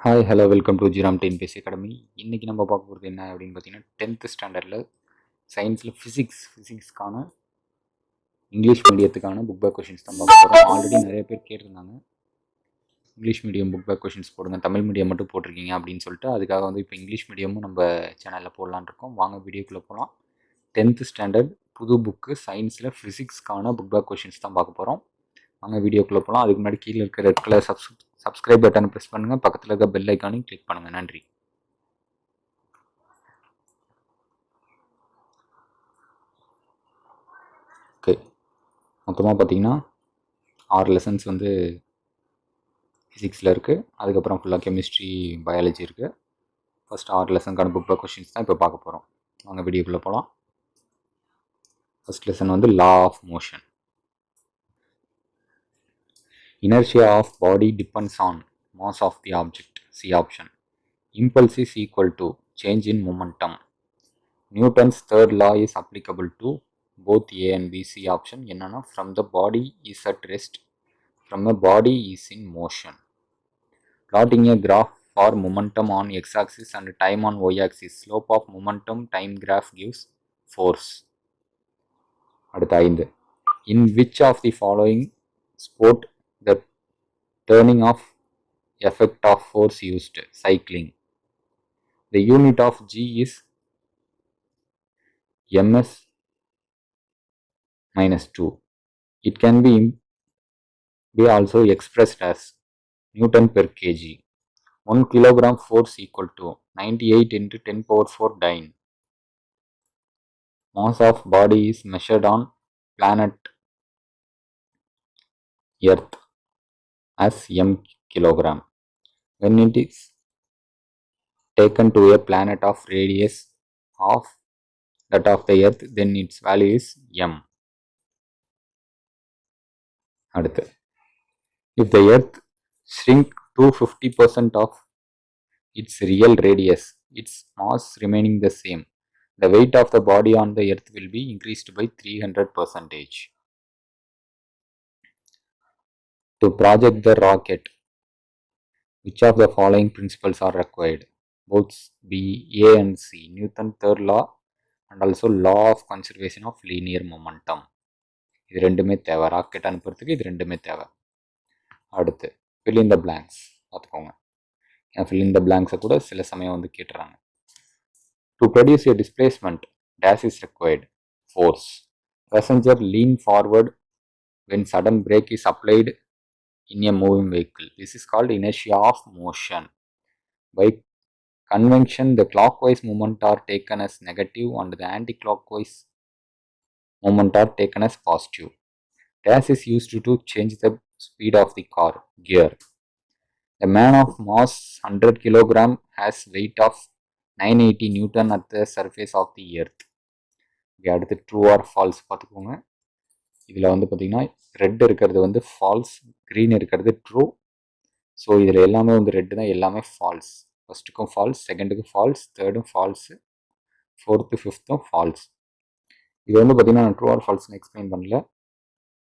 Hi hello welcome to Jiram TNPSC academy. இன்றைக்கி நம்ம பார்க்க போகிறது என்ன அப்படின்னு பார்த்தீங்கன்னா 10th ஸ்டாண்டர்டில் சயின்ஸில் ஃபிசிக்ஸ்க்கான இங்கிலீஷ் மீடியத்துக்கான புக் பேக் கொஷின்ஸ் தான் பார்க்க போகிறோம். ஆல்ரெடி நிறைய பேர் கேட்டிருந்தாங்க English medium book back questions போடுங்க, தமிழ் மீடியம் மட்டும் போட்டிருக்கீங்க அப்படின்னு சொல்லிட்டு. அதுக்காக வந்து இப்போ இங்கிலீஷ் மீடியமும் நம்ம சேனலில் போடலான்னு இருக்கோம். வாங்க வீடியோக்குள்ளே போகலாம். 10th ஸ்டாண்டர்ட் புது புக்கு சயின்ஸில் ஃபிசிக்ஸ்க்கான புக் பேக் கொஷின்ஸ் தான் பார்க்க போகிறோம். வாங்க வீடியோக்குள்ளே போகலாம். அதுக்கு முன்னாடி கீழே இருக்கிற ரெட் கலர் சப்ஸ்கிரைப் பட்டனை ப்ரெஸ் பண்ணுங்கள், பக்கத்தில் இருக்க பெல் ஐக்கானையும் கிளிக் பண்ணுங்கள். நன்றி. ஓகே, மொத்தமாக பார்த்தீங்கன்னா 6 லெசன்ஸ் வந்து ஃபிசிக்ஸில் இருக்குது. அதுக்கப்புறம் ஃபுல்லாக கெமிஸ்ட்ரி, பயாலஜி இருக்குது. ஃபஸ்ட் 6 லெசனுக்கான புக் பேக் கொஷின்ஸ் தான் இப்போ பார்க்க போகிறோம். வாங்க வீடியோக்குள்ளே போகலாம். ஃபஸ்ட் லெசன் வந்து law of motion. Inertia of body depends on mass of the object. C option. Impulse is equal to change in momentum. Newton's third law is applicable to both A and B. C option. என்னன்னா from the body is at rest, from a body is in motion. Plotting a graph for momentum on x-axis and time on y-axis. Slope of momentum time graph gives force. அடுத்த 5. In which of the following sport the turning of effect of force used? Cycling. The unit of G is ms minus 2. It can be also expressed as Newton per kg. 1 kilogram force equal to 98 into 10 power 4 dyne. Mass of body is measured on planet Earth as m kilogram. When it is taken to a planet of radius of that of the Earth, then its value is m. அடுத்து, if the Earth shrink to 50% of its real radius, its mass remaining the same, the weight of the body on the Earth will be increased by 300%. To project the rocket, which of the following principles are required? Both B, A and C. Newton third law and also law of conservation of linear momentum. இது ரெண்டுமே தேவை, rocket அனுப்புறதுக்கு இது ரெண்டுமே தேவை. அடுத்து fill in the blanks பார்த்துக்கோங்க. fill in the blanks கூட சில சமயம் வந்து கேட்டுறாங்க. To produce a displacement, dash is required. Force. Passenger lean forward when sudden brake is applied in a moving vehicle. This is called inertia of motion. By convention, the clockwise movement are taken as negative and the anti-clockwise movement are taken as positive. Dash is used to change the speed of the car. Gear. A man of mass 100 kg has weight of 980 Newton at the surface of the earth. அடுத்து true or false பார்த்துக்கோங்க. இதில் வந்து பார்த்தீங்கன்னா red இருக்கிறது வந்து false, green இருக்கிறது true. So இதில் எல்லாமே வந்து ரெட்டு தான், எல்லாமே ஃபால்ஸ். ஃபஸ்ட்டுக்கும் ஃபால்ஸ், செகண்டுக்கும் ஃபால்ஸ், தேர்டும் ஃபால்ஸு, ஃபோர்த்து ஃபிஃப்த்தும் ஃபால்ஸ். இது வந்து பார்த்தீங்கன்னா நான் ட்ரூ ஆர் ஃபால்ஸ்னு எக்ஸ்பிளைன் பண்ணல,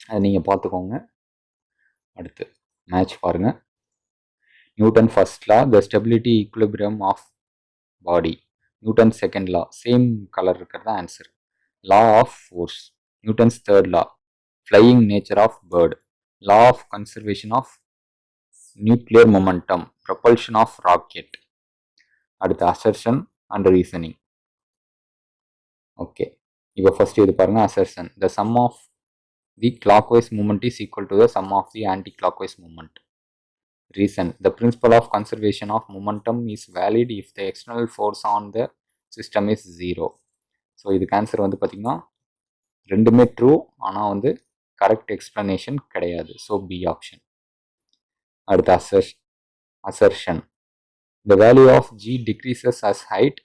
அதை நீங்கள் பார்த்துக்கோங்க. அடுத்து மேட்ச் பாருங்கள். Newton first law, the stability equilibrium of body. Newton second law, same colour இருக்கிறது தான் answer. Law of force. Newton's third law, flying nature of bird. Law of conservation of nuclear momentum, propulsion of rocket. அடுத்து assertion and reasoning. Okay, இப்போ first இது பாருங்க. assertion, the sum of the clockwise movement is equal to the sum of the anti-clockwise movement. Reason, the principle of conservation of momentum is valid if the external force on the system is 0. So இதுக்கு answer வந்து பார்த்தீங்கன்னா ரெண்டுமே true, ஆனால் வந்து correct explanation கிடையாது. So B option. அடுத்து assertion, the value of G decreases as height,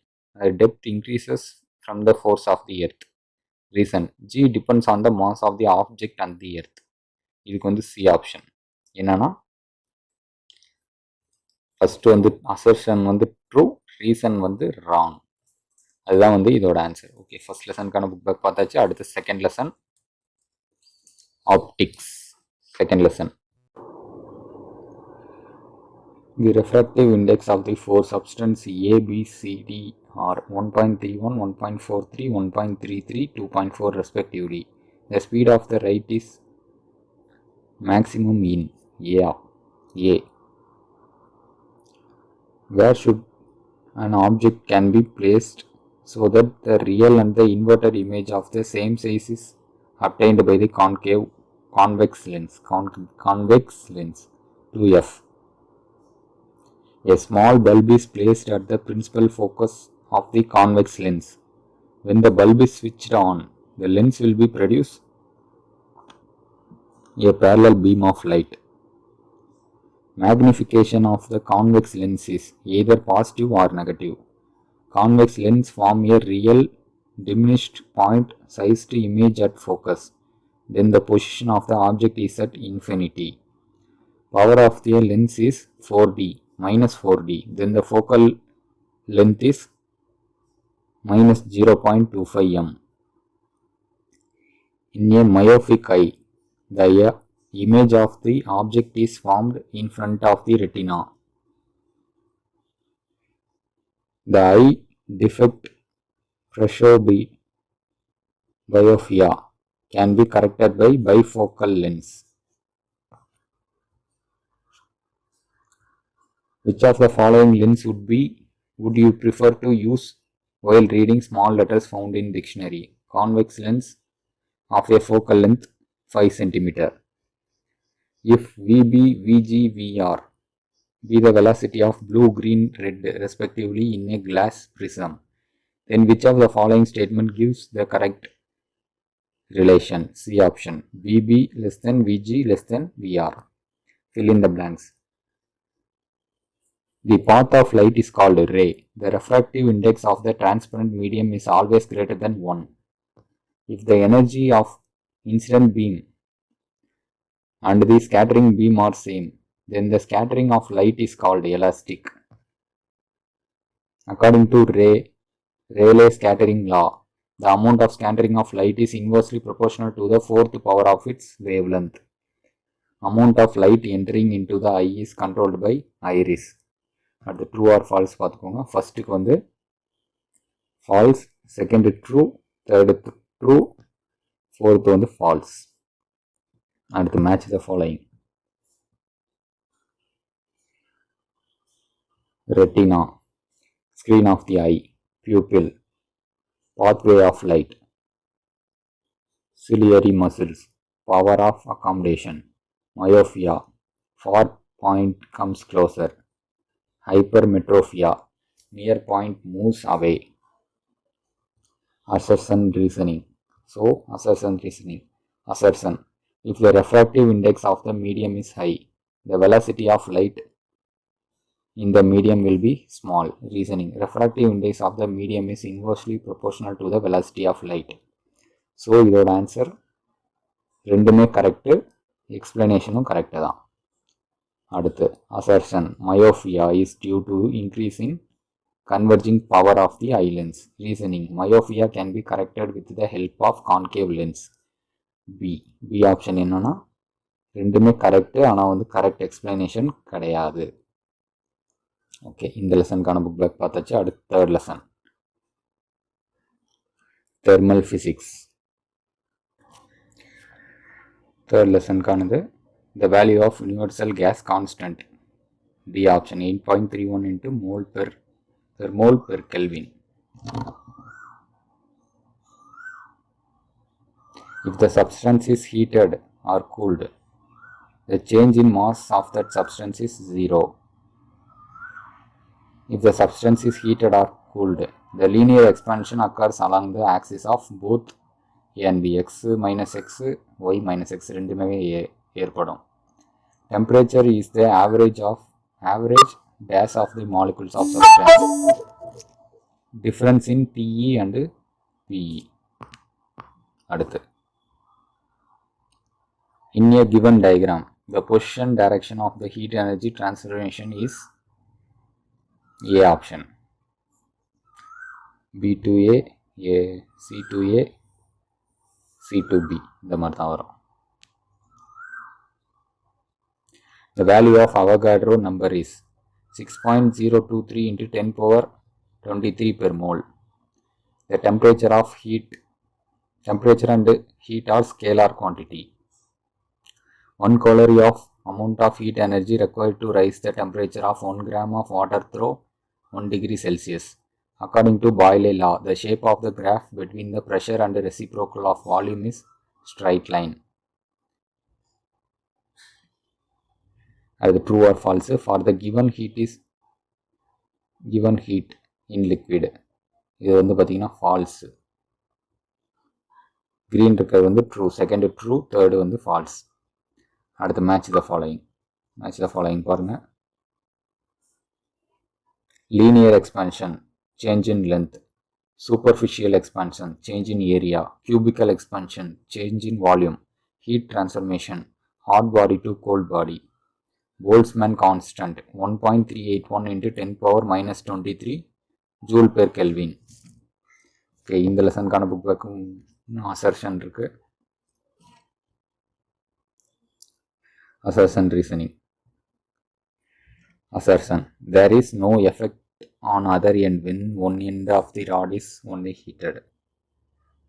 depth increases from the force of the earth. Reason, G depends on the mass of the object and the earth. இதுக்கு வந்து C option. என்னன்னா first வந்து assertion வந்து true, reason வந்து wrong. அதுதான் வந்து இதோட answer. Okay, first லெசனுக்கான புக் பேக் பார்த்தாச்சு. அடுத்து second lesson optics. Second lesson. The refractive index of the four substances A, B, C, D are 1.31, 1.43, 1.33, 2.4 respectively. The speed of the light is maximum in A. Where should an object can be placed so that the real and the inverted image of the same size is obtained by the convex lens 2F. A small bulb is placed at the principal focus of the convex lens. When the bulb is switched on, the lens will be produce a parallel beam of light. Magnification of the convex lens is either positive or negative. Convex lens form a real diminished point sized image at focus. Then the position of the object is at infinity. Power of the lens is 4D, minus 4D. Then the focal length is minus 0.25 m. In a myopic eye, the image of the object is formed in front of the retina. The eye defect presbyopia can be corrected by bifocal lens. Which of the following lens would you prefer to use while reading small letters found in dictionary? Convex lens of a focal length 5 cm. If VB, VG, VR be the velocity of blue, green, red respectively in a glass prism, then which of the following statement gives the correct relation? C option. VB less than VG less than VR. Fill in the blanks. The path of light is called ray. The refractive index of the transparent medium is always greater than 1. If the energy of incident beam and the scattering beam are same, then the scattering of light is called elastic. According to Rayleigh scattering law, the amount of scattering of light is inversely proportional to the fourth power of its wavelength. Amount of light entering into the eye is controlled by iris. அடுத்து true or false பார்த்துக்கோங்க. ஃபர்ஸ்ட்டுக்கு வந்து false, second true, third true, fourth வந்து false. அடுத்து match the following. Retina, screen of the eye, pupil, pathway of light, ciliary muscles, power of accommodation, myopia, far point comes closer, hypermetropia, near point moves away. Assertion reasoning. So, assertion reasoning. Assertion. If the refractive index of the medium is high, the velocity of light in the medium will be small. Reasoning. Refractive index of the medium is inversely proportional to the velocity of light. So, இதோட answer ரெண்டுமே correct, எக்ஸ்பிளனேஷனும் correct தான். அடுத்து assertion. Myopia is due to increase in converging power of the eye lens. Reasoning. Myopia can be corrected with the help of concave lens. B option என்னன்னா ரெண்டுமே correct, ஆனால் வந்து correct explanation கிடையாது. Okay, இந்த லெசனுக்கான book back பார்த்தாச்சு. அடுத்து third lesson, thermal physics. Third லெசனுக்கானது the value of universal gas constant. D option 8.31 into mole per mole per Kelvin. If the substance is heated or cooled, the change in mass of that substance is 0. If the substance is heated or cooled, the linear expansion occurs along the axis of both A and B. X minus X, Y minus X ரெண்டுமே ஏற்படும். Temperature is the average dash of the molecules of substance. Difference in TE and PE. அடுத்து, in a given diagram, the position direction of the heat energy transformation is A option. B to A, C to A, C to B. இந்த மாதிரி தான் வரும். The value of Avogadro number is 6.023 into 10 power 23 per mole. The temperature and heat are scalar quantity. 1 calorie of amount of heat energy required to raise the temperature of 1 gram of water through 1 degree Celsius. According to Boyle law, the shape of the graph between the pressure and the reciprocal of volume is straight line. Either true or false. For the given heat in liquid, இது வந்து பார்த்தீங்கன்னா false. Green இருக்கிறது வந்து true, second true, third வந்து false. அடுத்து match the following பாருங்க. Linear expansion, change in length. Superficial expansion, change in area. Cubical expansion, change in volume. Heat transformation, hot body to cold body. Boltzmann constant 1.381 into 10 power minus 23 joule per Kelvin. Okay, இந்த லெசனுக்கான book பேக்கும் assertion இருக்கு. Assertion reasoning. Assertion: there is no effect on other end when one end of the rod is only heated.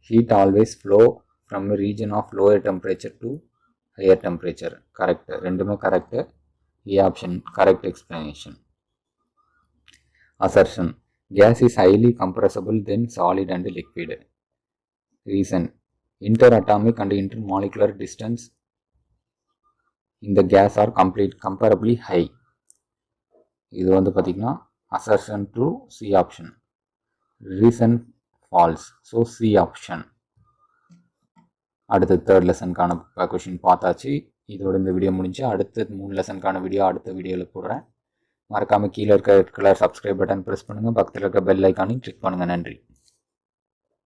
Heat always flow from a region of lower temperature to higher temperature. Correct. ரெண்டுமே correct. A option correct explanation. Assertion: gas is highly compressible than solid and liquid. Reason: interatomic and intermolecular distance in the gas are comparably high. இது வந்து பார்த்தீங்கன்னா assertion true, C option. Reason false, so C option. அடுத்த third லெசனுக்கான question பார்த்தாச்சு. இதோட இந்த video முடிஞ்சு அடுத்த 3 லெசனுக்கான video அடுத்த வீடியோவில் போடுறேன். மறக்காமல் கீழே இருக்க red colour subscribe button press பண்ணுங்கள். பக்கத்தில் இருக்க பெல் ஐக்கானையும் கிளிக் பண்ணுங்கள். நன்றி.